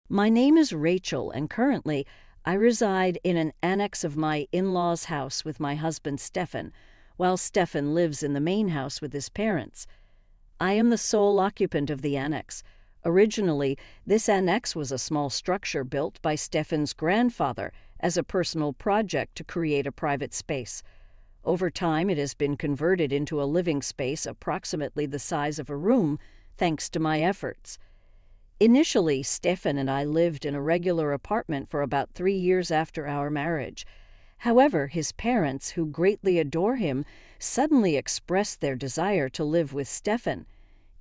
My name is Rachel, and currently I reside in an annex of my in-laws' house with my husband Stefan, while Stefan lives in the main house with his parents. I am the sole occupant of the annex. Originally, this annex was a small structure built by Stefan's grandfather as a personal project to create a private space. Over time, it has been converted into a living space approximately the size of a room, thanks to my efforts. Initially, Stefan and I lived in a regular apartment for about 3 years after our marriage. However, his parents, who greatly adore him, suddenly expressed their desire to live with Stefan.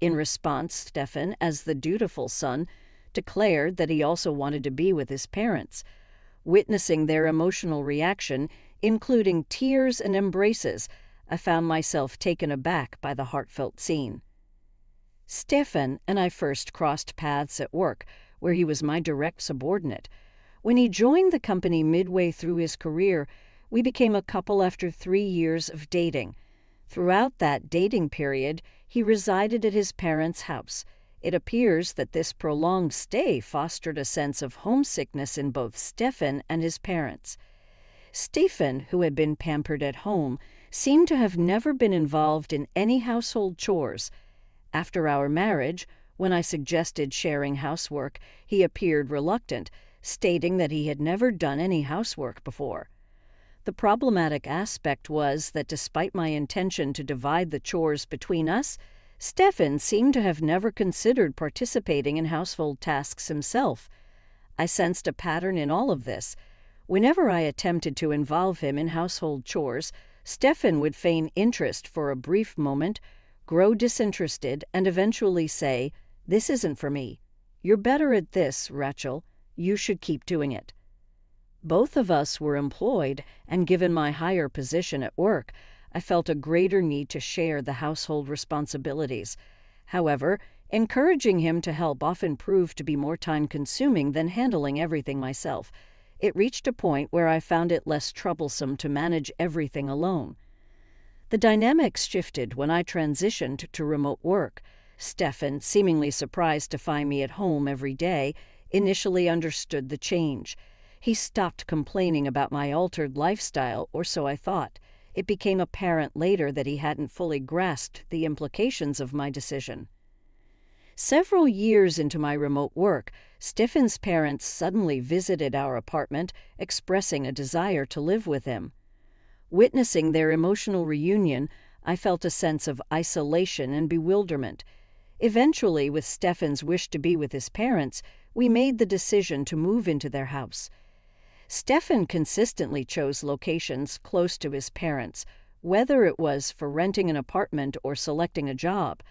In response, Stefan, as the dutiful son, declared that he also wanted to be with his parents. Witnessing their emotional reaction, including tears and embraces, I found myself taken aback by the heartfelt scene. Stefan and I first crossed paths at work, where he was my direct subordinate. When he joined the company midway through his career, we became a couple after 3 years of dating. Throughout that dating period, he resided at his parents' house. It appears that this prolonged stay fostered a sense of homesickness in both Stefan and his parents. Stefan, who had been pampered at home, seemed to have never been involved in any household chores. After our marriage, when I suggested sharing housework, he appeared reluctant, stating that he had never done any housework before. The problematic aspect was that despite my intention to divide the chores between us, Stefan seemed to have never considered participating in household tasks himself. I sensed a pattern in all of this. Whenever I attempted to involve him in household chores, Stefan would feign interest for a brief moment, grow disinterested, and eventually say, "This isn't for me. You're better at this, Rachel. You should keep doing it." Both of us were employed, and given my higher position at work, I felt a greater need to share the household responsibilities. However, encouraging him to help often proved to be more time-consuming than handling everything myself. It reached a point where I found it less troublesome to manage everything alone. The dynamics shifted when I transitioned to remote work. Stefan, seemingly surprised to find me at home every day, initially understood the change. He stopped complaining about my altered lifestyle, or so I thought. It became apparent later that he hadn't fully grasped the implications of my decision. Several years into my remote work, Stefan's parents suddenly visited our apartment, expressing a desire to live with him. Witnessing their emotional reunion, I felt a sense of isolation and bewilderment. Eventually, with Stefan's wish to be with his parents, we made the decision to move into their house. Stefan consistently chose locations close to his parents, whether it was for renting an apartment or selecting a job.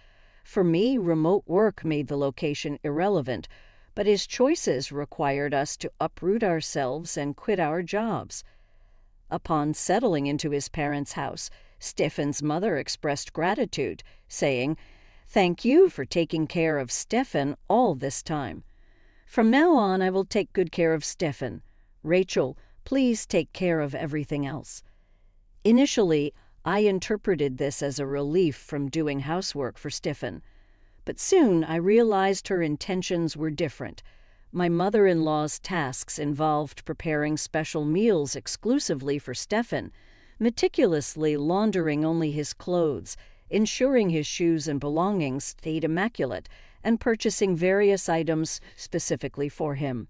For me, remote work made the location irrelevant, but his choices required us to uproot ourselves and quit our jobs. Upon settling into his parents' house, Stefan's mother expressed gratitude, saying, "Thank you for taking care of Stefan all this time. From now on, I will take good care of Stefan. Rachel, please take care of everything else." Initially, I interpreted this as a relief from doing housework for Stefan, but soon I realized her intentions were different. My mother-in-law's tasks involved preparing special meals exclusively for Stefan, meticulously laundering only his clothes, ensuring his shoes and belongings stayed immaculate, and purchasing various items specifically for him.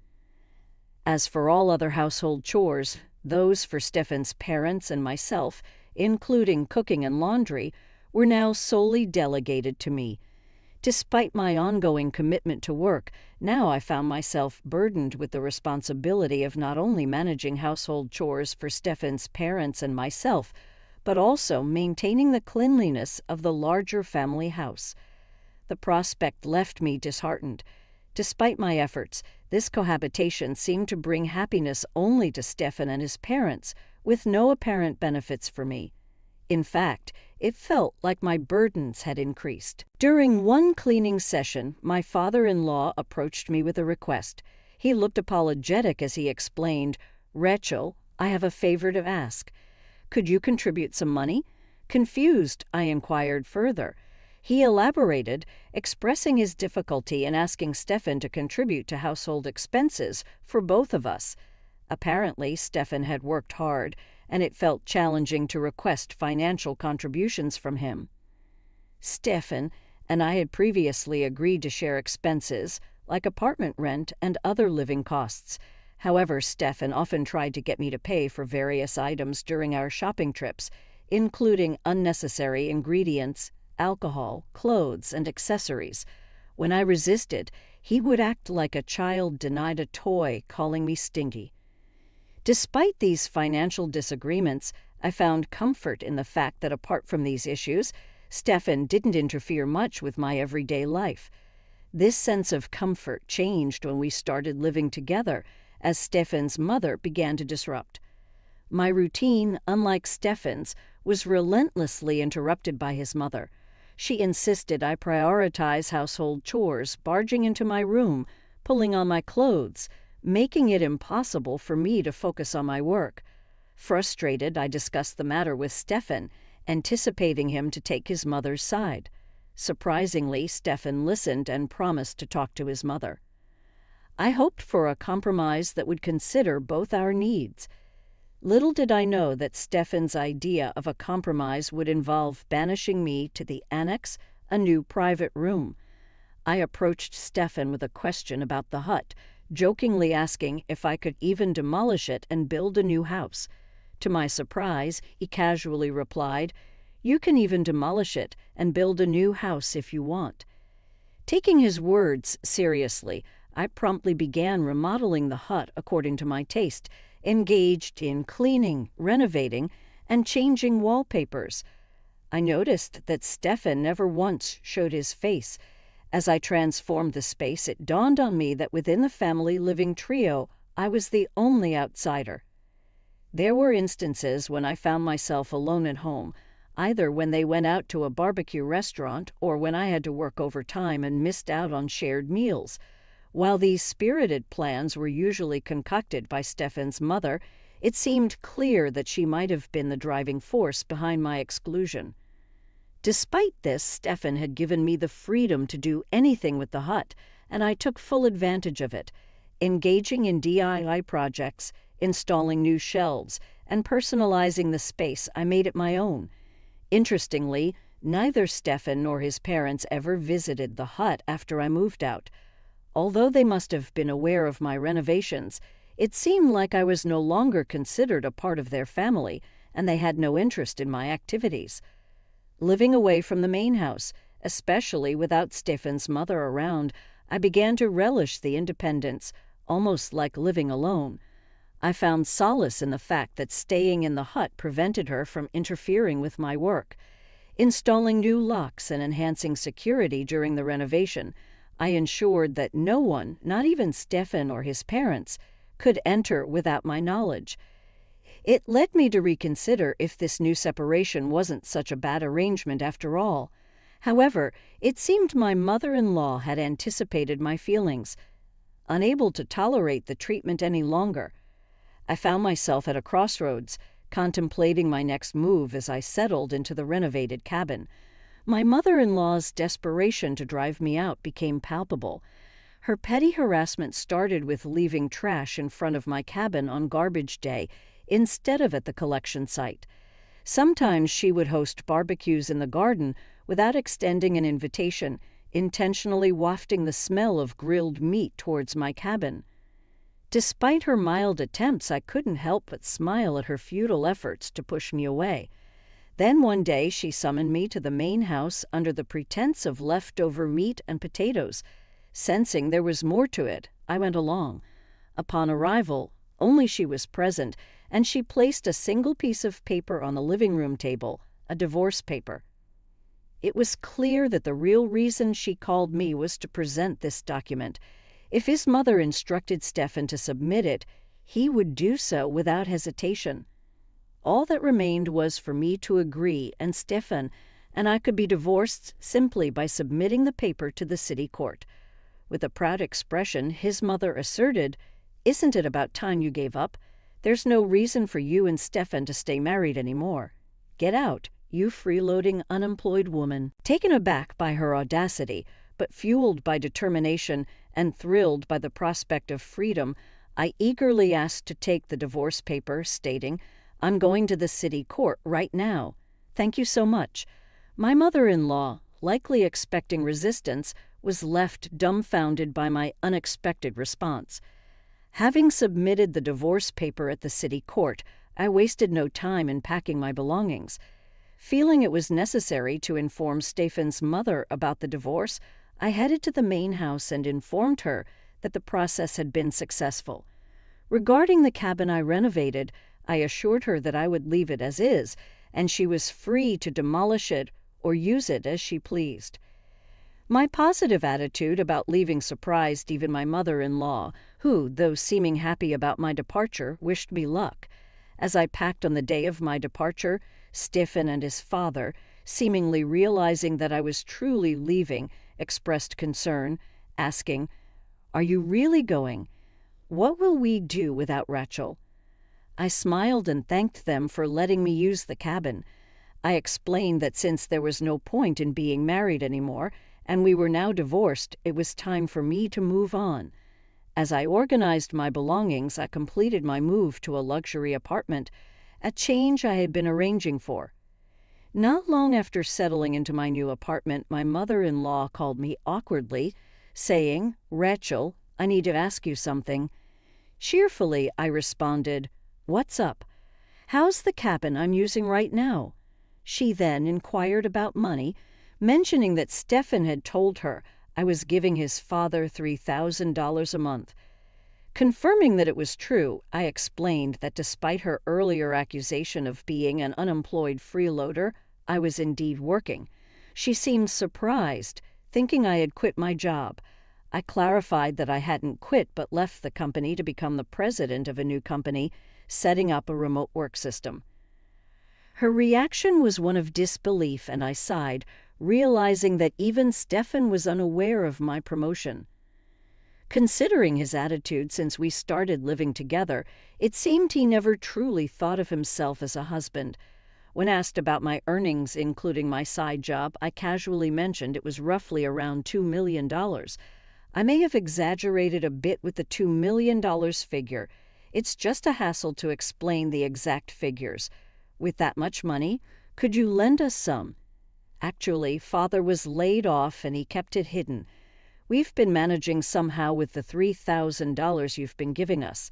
As for all other household chores, those for Stefan's parents and myself, including cooking and laundry, were now solely delegated to me. Despite my ongoing commitment to work, now I found myself burdened with the responsibility of not only managing household chores for Stefan's parents and myself, but also maintaining the cleanliness of the larger family house. The prospect left me disheartened. Despite my efforts, this cohabitation seemed to bring happiness only to Stefan and his parents, with no apparent benefits for me. In fact, it felt like my burdens had increased. During one cleaning session, my father-in-law approached me with a request. He looked apologetic as he explained, "Rachel, I have a favor to ask. Could you contribute some money?" Confused, I inquired further. He elaborated, expressing his difficulty in asking Stefan to contribute to household expenses for both of us. Apparently, Stefan had worked hard, and it felt challenging to request financial contributions from him. Stefan and I had previously agreed to share expenses, like apartment rent and other living costs. However, Stefan often tried to get me to pay for various items during our shopping trips, including unnecessary ingredients, alcohol, clothes, and accessories. When I resisted, he would act like a child denied a toy, calling me stingy. Despite these financial disagreements, I found comfort in the fact that apart from these issues, Stefan didn't interfere much with my everyday life. This sense of comfort changed when we started living together, as Stefan's mother began to disrupt. My routine, unlike Stefan's, was relentlessly interrupted by his mother. She insisted I prioritize household chores, barging into my room, pulling on my clothes, making it impossible for me to focus on my work. Frustrated, I discussed the matter with Stefan, anticipating him to take his mother's side. Surprisingly, Stefan listened and promised to talk to his mother. I hoped for a compromise that would consider both our needs. Little did I know that Stefan's idea of a compromise would involve banishing me to the annex, a new private room. I approached Stefan with a question about the hut, jokingly asking if I could even demolish it and build a new house. To my surprise, he casually replied, "You can even demolish it and build a new house if you want." Taking his words seriously, I promptly began remodeling the hut according to my taste, engaged in cleaning, renovating, and changing wallpapers. I noticed that Stefan never once showed his face. As I transformed the space, it dawned on me that within the family living trio, I was the only outsider. There were instances when I found myself alone at home, either when they went out to a barbecue restaurant or when I had to work overtime and missed out on shared meals. While these spirited plans were usually concocted by Stefan's mother, it seemed clear that she might have been the driving force behind my exclusion. Despite this, Stefan had given me the freedom to do anything with the hut, and I took full advantage of it, engaging in DIY projects, installing new shelves, and personalizing the space. I made it my own. Interestingly, neither Stefan nor his parents ever visited the hut after I moved out. Although they must have been aware of my renovations, it seemed like I was no longer considered a part of their family, and they had no interest in my activities. Living away from the main house, especially without Stefan's mother around, I began to relish the independence, almost like living alone. I found solace in the fact that staying in the hut prevented her from interfering with my work. Installing new locks and enhancing security during the renovation, I ensured that no one, not even Stefan or his parents, could enter without my knowledge. It led me to reconsider if this new separation wasn't such a bad arrangement after all. However, it seemed my mother-in-law had anticipated my feelings. Unable to tolerate the treatment any longer, I found myself at a crossroads, contemplating my next move as I settled into the renovated cabin. My mother-in-law's desperation to drive me out became palpable. Her petty harassment started with leaving trash in front of my cabin on garbage day instead of at the collection site. Sometimes she would host barbecues in the garden without extending an invitation, intentionally wafting the smell of grilled meat towards my cabin. Despite her mild attempts, I couldn't help but smile at her futile efforts to push me away. Then one day she summoned me to the main house under the pretense of leftover meat and potatoes. Sensing there was more to it, I went along. Upon arrival, only she was present, and she placed a single piece of paper on the living room table, a divorce paper. It was clear that the real reason she called me was to present this document. If his mother instructed Stefan to submit it, he would do so without hesitation. All that remained was for me to agree, and Stefan and I could be divorced simply by submitting the paper to the city court. With a proud expression, his mother asserted, "Isn't it about time you gave up? There's no reason for you and Stefan to stay married anymore. Get out. you freeloading unemployed woman." Taken aback by her audacity, but fueled by determination and thrilled by the prospect of freedom, I eagerly asked to take the divorce paper, stating, "I'm going to the city court right now. Thank you so much." My mother-in-law, likely expecting resistance, was left dumbfounded by my unexpected response. Having submitted the divorce paper at the city court, I wasted no time in packing my belongings. Feeling it was necessary to inform Stefan's mother about the divorce, I headed to the main house and informed her that the process had been successful. Regarding the cabin I renovated, I assured her that I would leave it as is, and she was free to demolish it or use it as she pleased. My positive attitude about leaving surprised even my mother-in-law, who, though seeming happy about my departure, wished me luck. As I packed on the day of my departure, Stefan and his father, seemingly realizing that I was truly leaving, expressed concern, asking, "Are you really going? What will we do without Rachel?" I smiled and thanked them for letting me use the cabin. I explained that since there was no point in being married anymore, and we were now divorced, it was time for me to move on. As I organized my belongings, I completed my move to a luxury apartment, a change I had been arranging for. Not long after settling into my new apartment, my mother-in-law called me awkwardly, saying, "Rachel, I need to ask you something." Cheerfully, I responded, "What's up?" "How's the cabin I'm using right now?" She then inquired about money, mentioning that Stefan had told her I was giving his father $3,000 a month. Confirming that it was true, I explained that despite her earlier accusation of being an unemployed freeloader, I was indeed working. She seemed surprised, thinking I had quit my job. I clarified that I hadn't quit but left the company to become the president of a new company, setting up a remote work system. Her reaction was one of disbelief, and I sighed, realizing that even Stefan was unaware of my promotion. Considering his attitude since we started living together, it seemed he never truly thought of himself as a husband. When asked about my earnings, including my side job, I casually mentioned it was roughly around $2 million. I may have exaggerated a bit with the $2 million figure. It's just a hassle to explain the exact figures. With that much money, could you lend us some? Actually, Father was laid off and he kept it hidden. We've been managing somehow with the $3,000 you've been giving us.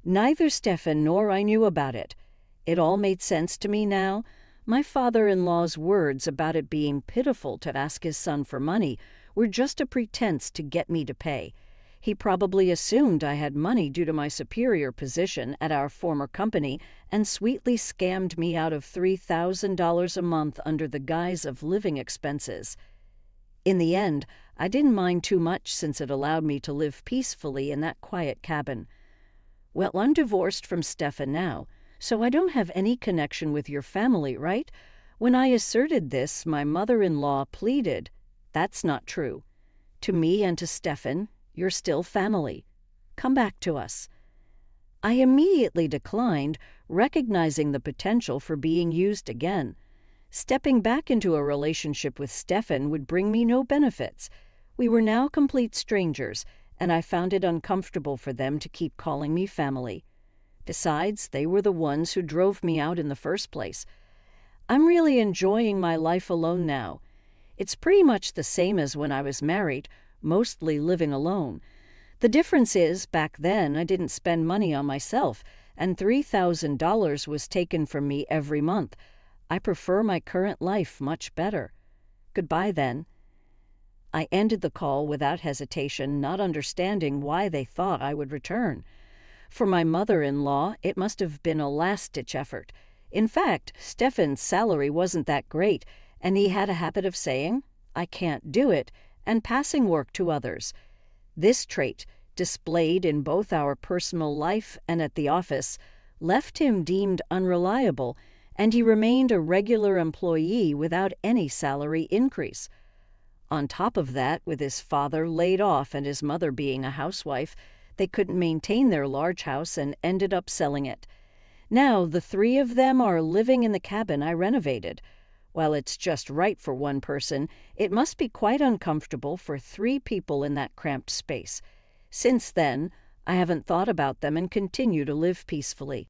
Neither Stefan nor I knew about it. It all made sense to me now. My father-in-law's words about it being pitiful to ask his son for money were just a pretense to get me to pay. He probably assumed I had money due to my superior position at our former company and sweetly scammed me out of $3,000 a month under the guise of living expenses. In the end, I didn't mind too much since it allowed me to live peacefully in that quiet cabin. "Well, I'm divorced from Stefan now, so I don't have any connection with your family, right?" When I asserted this, my mother-in-law pleaded, "That's not true. To me and to Stefan, you're still family. Come back to us." I immediately declined, recognizing the potential for being used again. Stepping back into a relationship with Stefan would bring me no benefits. We were now complete strangers, and I found it uncomfortable for them to keep calling me family. Besides, they were the ones who drove me out in the first place. I'm really enjoying my life alone now. It's pretty much the same as when I was married, mostly living alone. The difference is, back then I didn't spend money on myself, and $3,000 was taken from me every month. I prefer my current life much better. Goodbye then. I ended the call without hesitation, not understanding why they thought I would return. For my mother-in-law, it must have been a last-ditch effort. In fact, Stefan's salary wasn't that great, and he had a habit of saying, "I can't do it," and passing work to others. This trait, displayed in both our personal life and at the office, left him deemed unreliable, and he remained a regular employee without any salary increase. On top of that, with his father laid off and his mother being a housewife, they couldn't maintain their large house and ended up selling it. Now the three of them are living in the cabin I renovated. While it's just right for one person, it must be quite uncomfortable for 3 people in that cramped space. Since then, I haven't thought about them and continue to live peacefully.